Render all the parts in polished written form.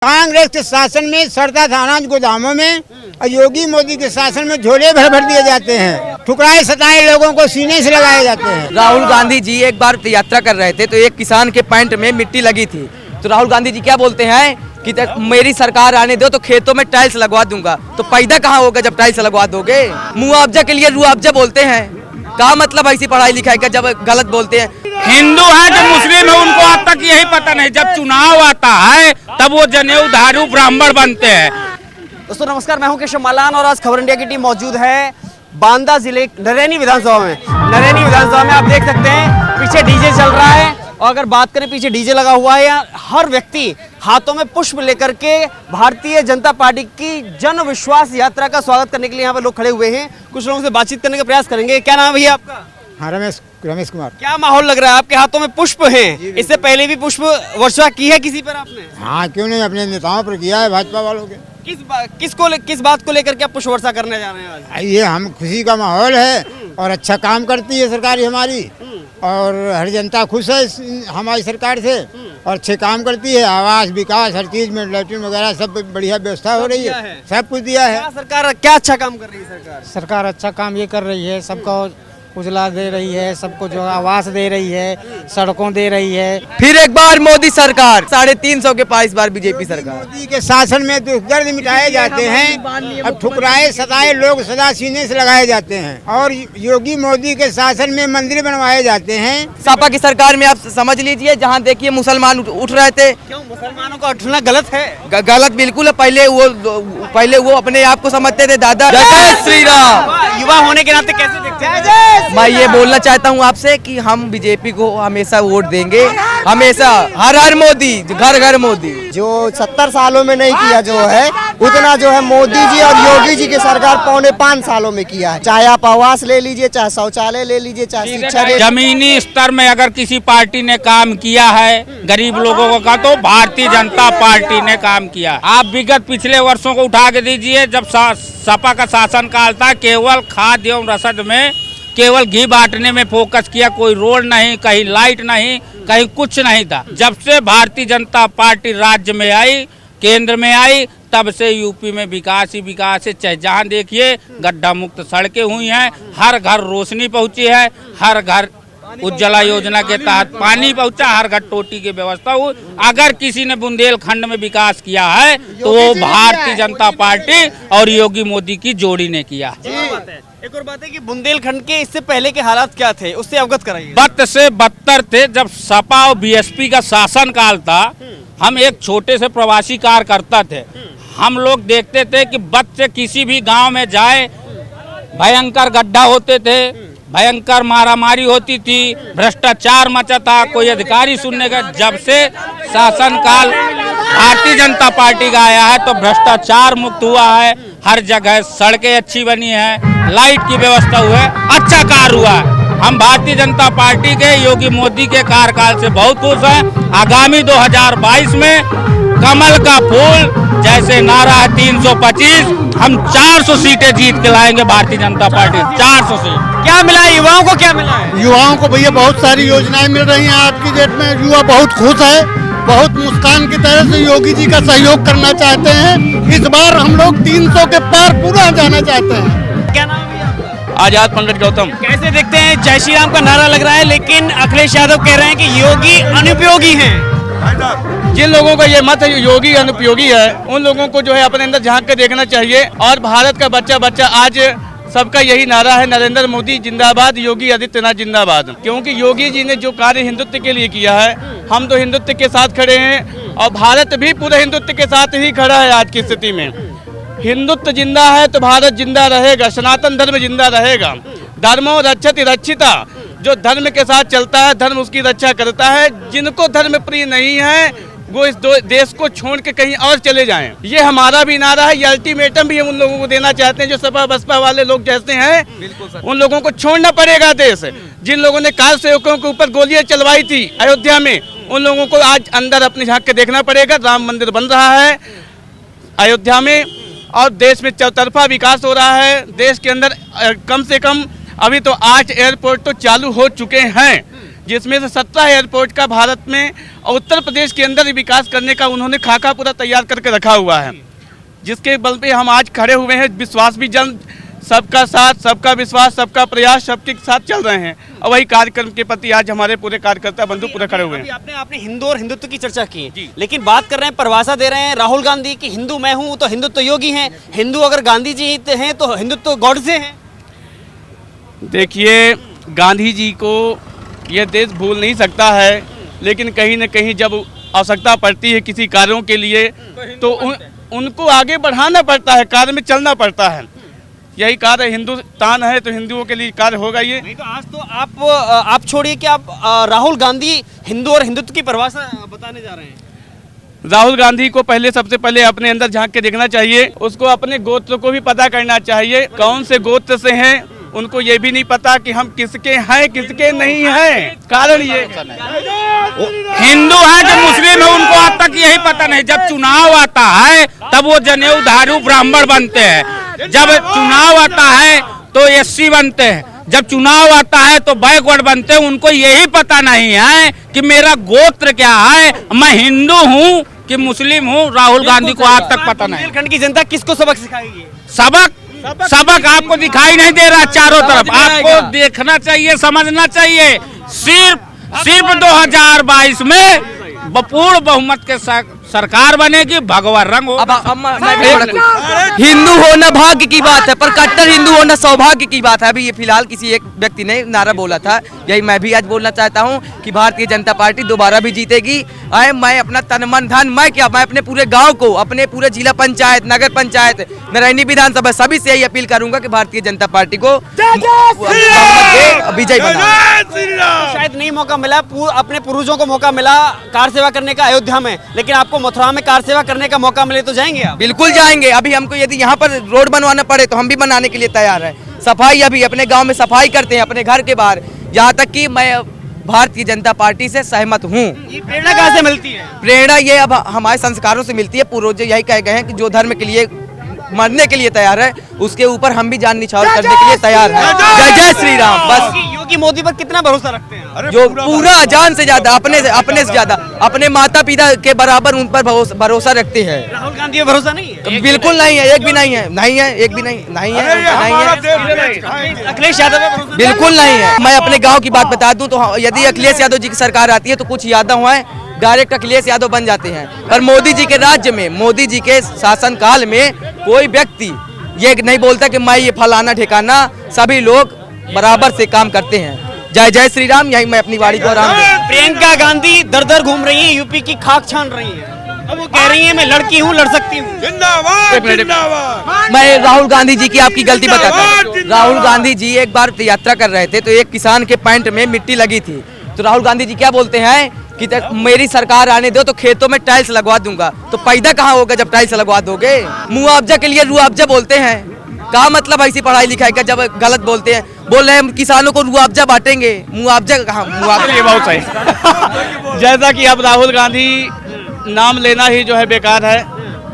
कांग्रेस के शासन में सड़ता था अनाज गोदामों में और योगी मोदी के शासन में झोले भर भर दिए जाते हैं। ठुकराए सताए लोगों को सीने से लगाए जाते हैं। राहुल गांधी जी एक बार यात्रा कर रहे थे तो एक किसान के पैंट में मिट्टी लगी थी, तो राहुल गांधी जी क्या बोलते हैं कि मेरी सरकार आने दो तो खेतों में टाइल्स लगवा दूंगा। तो पैदा कहाँ होगा जब टाइल्स लगवा दोगे? मुआवजा के लिए रुआवजा बोलते हैं। क्या मतलब ऐसी पढ़ाई लिखाई का जब गलत बोलते हैं? हिंदू है जो मुस्लिम है उनको आज तक यही पता नहीं, जब चुनाव आता है तब वो जनेऊ धारू ब्राह्मण बनते हैं। दोस्तों नमस्कार, मैं हूं केशव मालान और आज खबर इंडिया की टीम मौजूद है बांदा जिले नरैनी विधानसभा में। नरैनी विधानसभा में आप देख सकते हैं पीछे डीजे चल रहा है, और अगर बात करें पीछे डीजे लगा हुआ है, हर व्यक्ति हाथों में पुष्प लेकर के भारतीय जनता पार्टी की जन विश्वास यात्रा का स्वागत करने के लिए यहाँ पे लोग खड़े हुए हैं। कुछ लोगों से बातचीत करने का प्रयास करेंगे। क्या नाम है भैया आपका? हाँ, रमेश कुमार। क्या माहौल लग रहा है? आपके हाथों में पुष्प हैं, इससे पहले भी पुष्प वर्षा की है किसी पर आपने? हाँ, क्यों नहीं, अपने नेताओं पर किया है, भाजपा वालों के। किस बात को लेकर के आप पुष्प वर्षा करने जा रहे हैं आज? ये हम खुशी का माहौल है और अच्छा काम करती है सरकार हमारी, और हर जनता खुश है हमारी सरकार से, और अच्छे काम करती है। आवास, विकास, हर चीज में लैट्रिन वगैरह सब बढ़िया व्यवस्था हो रही है, सब कुछ दिया है। सरकार क्या अच्छा काम कर रही है? सरकार अच्छा काम ये कर रही है, सबको उजला दे रही है, सबको जो आवास दे रही है, सड़कों दे रही है। फिर एक बार मोदी सरकार 350 के पास, इस बार बीजेपी सरकार। मोदी के शासन में दुख दर्द मिटाए जाते हैं, अब ठुकराए सताए लोग सदा सीने से लगाए जाते हैं, और योगी मोदी के शासन में मंदिर बनवाए जाते हैं। सपा की सरकार में आप समझ लीजिए, जहाँ देखिए मुसलमान उठ रहे थे। क्यों मुसलमानों का उठना गलत है? गलत बिल्कुल है। पहले वो अपने आप को समझते थे दादा। जय श्री राम। युवा होने के नाते कैसे देखते हैं? मैं ये बोलना चाहता हूँ आपसे कि हम बीजेपी को हमेशा वोट देंगे, हमेशा। हर हर मोदी, घर घर मोदी। जो 70 सालों में नहीं किया जो है उतना जो है मोदी जी और योगी जी की सरकार 4.5 सालों में किया है। चाहे आप आवास ले लीजिए, चाहे शौचालय ले लीजिए, चाहे शिक्षा ले। जमीनी स्तर में अगर किसी पार्टी ने काम किया है गरीब लोगों का तो भारतीय जनता पार्टी ने काम किया। आप विगत पिछले वर्षों को उठा के दीजिए, जब सपा का शासन काल था, केवल खाद्य एवं रसद में केवल घी बांटने में फोकस किया, कोई रोड नहीं, कहीं लाइट नहीं, कहीं कुछ नहीं था। जब से भारतीय जनता पार्टी राज्य में आई, केंद्र में आई, तब से यूपी में विकास ही विकास है। चाहे जहाँ देखिए गड्ढा मुक्त सड़कें हुई हैं, हर घर रोशनी पहुंची है, हर घर उज्ज्वला योजना के तहत पानी पहुंचा, हर घर टोटी की व्यवस्था हुई। अगर किसी ने बुंदेलखंड में विकास किया है तो वो भारतीय जनता पार्टी और योगी मोदी की जोड़ी ने किया। एक और बात है कि बुंदेलखंड के इससे पहले के हालात क्या थे, उससे अवगत कराइए। बद से बदतर थे। जब सपा और बीएसपी का शासन काल था, हम एक छोटे से प्रवासी कार्यकर्ता थे। हम लोग देखते थे कि बद से किसी भी गांव में जाए, भयंकर गड्ढा होते थे, भयंकर मारामारी होती थी, भ्रष्टाचार मचा था, कोई अधिकारी सुनने का। जब से शासन काल भारतीय जनता पार्टी का आया है तो भ्रष्टाचार मुक्त हुआ है, हर जगह सड़कें अच्छी बनी है, लाइट की व्यवस्था हुई है, अच्छा कार्य हुआ है। हम भारतीय जनता पार्टी के योगी मोदी के कार्यकाल से बहुत खुश हैं। आगामी 2022 में कमल का फूल जैसे नारा है 325, हम 400 सीटें जीत के लाएंगे भारतीय जनता पार्टी। 400 सीट। क्या मिला है युवाओं को? क्या मिला है युवाओं को? भैया बहुत सारी योजनाएं मिल रही हैं। आज की डेट में युवा बहुत खुश है, बहुत मुस्कान की तरह से योगी जी का सहयोग करना चाहते हैं। इस बार हम लोग 300 के पार पूरा जाना चाहते हैं। क्या नाम है आपका? आजाद पंडित गौतम। कैसे देखते हैं? जय श्री राम का नारा लग रहा है, लेकिन अखिलेश यादव कह रहे हैं कि योगी अनुपयोगी हैं। जिन लोगों का ये मत है योगी अनुपयोगी है, उन लोगों को जो है अपने अंदर झांक के देखना चाहिए। और भारत का बच्चा आज सबका यही नारा है, नरेंद्र मोदी जिंदाबाद, योगी आदित्यनाथ जिंदाबाद। क्योंकि योगी जी ने जो कार्य हिंदुत्व के लिए किया है, हम तो हिंदुत्व के साथ खड़े हैं और भारत भी पूरे हिंदुत्व के साथ ही खड़ा है। आज की स्थिति में हिंदुत्व जिंदा है तो भारत जिंदा रहेगा, सनातन धर्म जिंदा रहेगा। धर्मो रक्षति रक्षिता, जो धर्म के साथ चलता है धर्म उसकी रक्षा करता है। जिनको धर्म प्रिय नहीं है वो इस देश को छोड़ के कहीं और चले जाएं। ये हमारा भी नारा है, ये अल्टीमेटम भी हम उन लोगों को देना चाहते हैं जो सपा बसपा वाले लोग जैसे हैं। उन लोगों को छोड़ना पड़ेगा देश। जिन लोगों ने कार सेवकों के ऊपर गोलियां चलवाई थी अयोध्या में, उन लोगों को आज अंदर अपने झांक के देखना पड़ेगा। राम मंदिर बन रहा है अयोध्या में और देश में चौतरफा विकास हो रहा है। देश के अंदर कम से कम अभी तो 8 एयरपोर्ट तो चालू हो चुके हैं, जिसमें से 17 एयरपोर्ट का भारत में और उत्तर प्रदेश के अंदर विकास करने का उन्होंने खाका पूरा तैयार करके रखा हुआ है, जिसके बल पे हम आज खड़े हुए हैं। विश्वास भी जन सबका साथ, सबका विश्वास, सबका प्रयास, सबके साथ चल रहे हैं और वही कार्यक्रम के प्रति आज हमारे पूरे कार्यकर्ता बंधु पूरे खड़े हुए हैं। आपने हिंदू और हिंदुत्व की चर्चा की, लेकिन बात कर रहे हैं, परिभाषा दे रहे हैं राहुल गांधी की, हिंदू मैं हूं तो हिंदुत्व योगी हैं, हिंदू अगर गांधी जी हैं तो हिंदुत्व गॉड से हैं। देखिए, गांधी जी को यह देश भूल नहीं सकता है, लेकिन कहीं न कहीं जब आवश्यकता पड़ती है किसी कार्यों के लिए तो उनको आगे बढ़ाना पड़ता है, कार्य में चलना पड़ता है। यही कार्य हिंदुस्तान है तो हिंदुओं के लिए कार्य होगा ये। नहीं तो आज तो आप छोड़िए कि आप राहुल गांधी हिंदू और हिंदुत्व की परिभाषा बताने जा रहे हैं। राहुल गांधी को सबसे पहले अपने अंदर झांक के देखना चाहिए, उसको अपने गोत्र को भी पता करना चाहिए, कौन से गोत्र से हैं। उनको ये भी नहीं पता कि हम किसके हैं किसके नहीं हैं। कारण ये हिंदू है कि मुस्लिम है उनको आज तक यही पता नहीं। जब चुनाव आता है तब वो जनेऊधारी ब्राह्मण बनते हैं, जब चुनाव आता है तो एससी बनते हैं, जब चुनाव आता है तो बैकवर्ड बनते हैं। उनको यही पता नहीं है कि मेरा गोत्र क्या है, मैं हिंदू हूँ कि मुस्लिम हूँ। राहुल गांधी को आज तक पता नहीं। बुंदेलखंड की जनता किसको सबक सिखाएगी? सबक आपको दिखाई नहीं दे रहा चारों तरफ। आपको देखना चाहिए, समझना चाहिए। सिर्फ 2022 में पूर्ण बहुमत के सरकार बनेगी, भगवा रंग हो। हिंदू होना भाग्य की बात है, पर कट्टर हिंदू होना सौभाग्य की बात है। अभी ये फिलहाल किसी एक व्यक्ति ने नारा बोला था, यही मैं भी आज बोलना चाहता हूँ कि भारतीय जनता पार्टी दोबारा भी जीतेगी। मैं अपना तन मन धन, मैं अपने पूरे गांव को, अपने पूरे जिला पंचायत, नगर पंचायत, नरैनी विधानसभा सभी से यही अपील करूंगा कि भारतीय जनता पार्टी को विजय बनाओ। शायद नहीं मौका मिला, अपने पूर्वजों को मौका मिला कार सेवा करने का अयोध्या में, लेकिन आपको मथुरा में कार सेवा करने का मौका मिले तो जाएंगे आप? बिल्कुल जाएंगे। अभी हमको यदि यहाँ पर रोड बनवाना पड़े तो हम भी बनाने के लिए तैयार हैं। सफाई, अभी अपने गांव में सफाई करते हैं, अपने घर के बाहर। यहाँ तक कि मैं भारतीय जनता पार्टी से सहमत हूँ। ये प्रेरणा कहाँ से मिलती है? प्रेरणा ये अब हमारे संस्कारों से मिलती है। पूर्वज यही कह गए हैं कि जो धर्म के लिए मरने के लिए तैयार है उसके ऊपर हम भी जान निछावर करने के लिए तैयार हैं। जय जय श्री राम। बस योगी मोदी पर कितना भरोसा रखते हैं? जो पूरा जान से ज्यादा, अपने से ज्यादा, अपने माता पिता के बराबर उन पर भरोसा रखते हैं। राहुल गांधी पर भरोसा नहीं है? बिल्कुल नहीं है, एक भी नहीं है, नहीं है, एक भी नहीं है। अखिलेश यादव पर भरोसा बिल्कुल नहीं है। मैं अपने गांव की बात बता दूं तो यदि अखिलेश यादव जी की सरकार आती है तो कुछ यादव हैं डायरेक्ट अखिलेश यादव बन जाते हैं। और मोदी जी के राज्य में, मोदी जी के शासनकाल में कोई व्यक्ति ये नहीं बोलता कि मैं ये फलाना ठिकाना, सभी लोग बराबर से काम करते हैं। जय जय श्री राम। यही मैं अपनी वाणी को आराम दूं। प्रियंका गांधी दर दर घूम रही है, यूपी की खाक छान रही है। अब वो कह रही है मैं लड़की हूँ, लड़ सकती हूँ। मैं राहुल गांधी जी की आपकी गलती बताता हूँ। राहुल गांधी जी एक बार यात्रा कर रहे थे तो एक किसान के पैंट में मिट्टी लगी थी, तो राहुल गांधी जी क्या बोलते हैं कि मेरी सरकार आने दो तो खेतों में टाइल्स लगवा दूंगा। तो पैदा कहाँ होगा जब टाइल्स लगवा दोगे? मुआवजा के लिए रुआवजा बोलते हैं। क्या मतलब ऐसी पढ़ाई लिखाई का जब गलत बोलते हैं? बोल रहे हैं किसानों को रुआवजा बांटेंगे, मुआवजा कहाँ? मुआवजा ये बहुत सही। जैसा कि अब राहुल गांधी नाम लेना ही जो है बेकार है,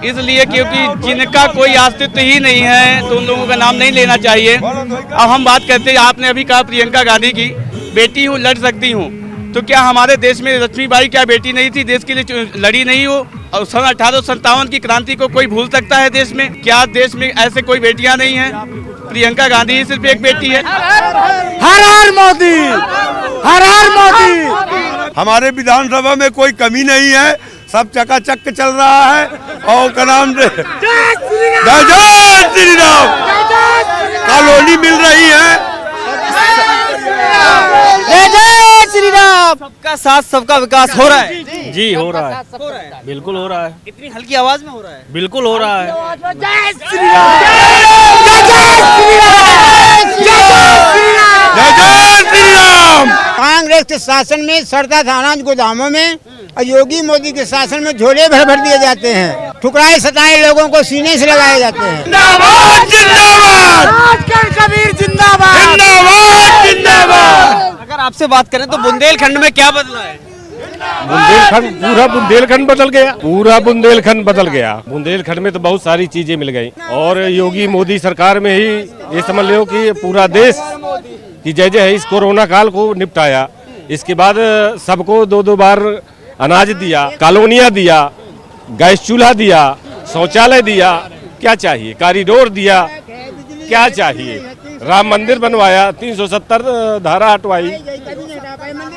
इसलिए क्योंकि जिनका कोई अस्तित्व ही नहीं है तो उन लोगों का नाम नहीं लेना चाहिए। अब हम बात करते हैं, आपने अभी कहा प्रियंका गांधी की बेटी हूँ, लड़ सकती हूँ, तो क्या हमारे देश में लक्ष्मीबाई क्या बेटी नहीं थी? देश के लिए लड़ी नहीं हो? और सन 1857 की क्रांति को कोई भूल सकता है देश में? क्या देश में ऐसे कोई बेटियां नहीं हैं? प्रियंका गांधी ही सिर्फ एक बेटी है। हर हर मोदी, हर हर मोदी। हमारे विधानसभा में कोई कमी नहीं है, सब चकाचक चल रहा है। और का नाम जय श्री राम। कॉलोनी मिल रही है। जय श्री राम। सबका साथ सबका विकास हो रहा है। जी हो रहा है, बिल्कुल हो रहा है। इतनी हल्की आवाज में हो रहा है? बिल्कुल हो रहा है। जय श्री राम, जय श्री राम। कांग्रेस के शासन में सड़ता था अनाज गोदामों में, और योगी मोदी के शासन में झोले भर भर दिए जाते हैं। ठुकराए सताए लोगों को सीने से लगाए जाते हैं। जिंदाबाद, जिंदाबाद। आजकल कबीर जिंदाबाद, जिंदाबाद, जिंदाबाद। अगर आपसे बात करें तो बुंदेलखंड में क्या बदला है? बुंदेलखंड, पूरा बुंदेलखंड बदल गया, पूरा बुंदेलखंड बदल गया। बुंदेलखंड में तो बहुत सारी चीजें मिल गई, और योगी मोदी सरकार में ही ये समझ लो कि पूरा देश की जय जय है। इस कोरोना काल को निपटाया, इसके बाद सबको 2-2 बार अनाज दिया, कॉलोनियाँ दिया, गैस चूल्हा दिया, शौचालय दिया, क्या चाहिए? कॉरिडोर दिया, क्या चाहिए? राम मंदिर बनवाया, 370 धारा हटवाई।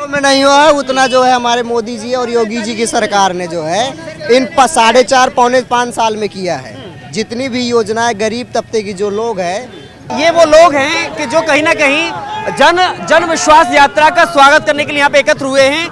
में नहीं हुआ है उतना जो है हमारे मोदी जी और योगी जी की सरकार ने जो है इन 4.5 पौने 5 साल में किया है। जितनी भी योजनाएं गरीब तबके की जो लोग हैं, ये वो लोग हैं कि जो कहीं ना कहीं जन विश्वास यात्रा का स्वागत करने के लिए यहाँ पे एकत्र हुए हैं।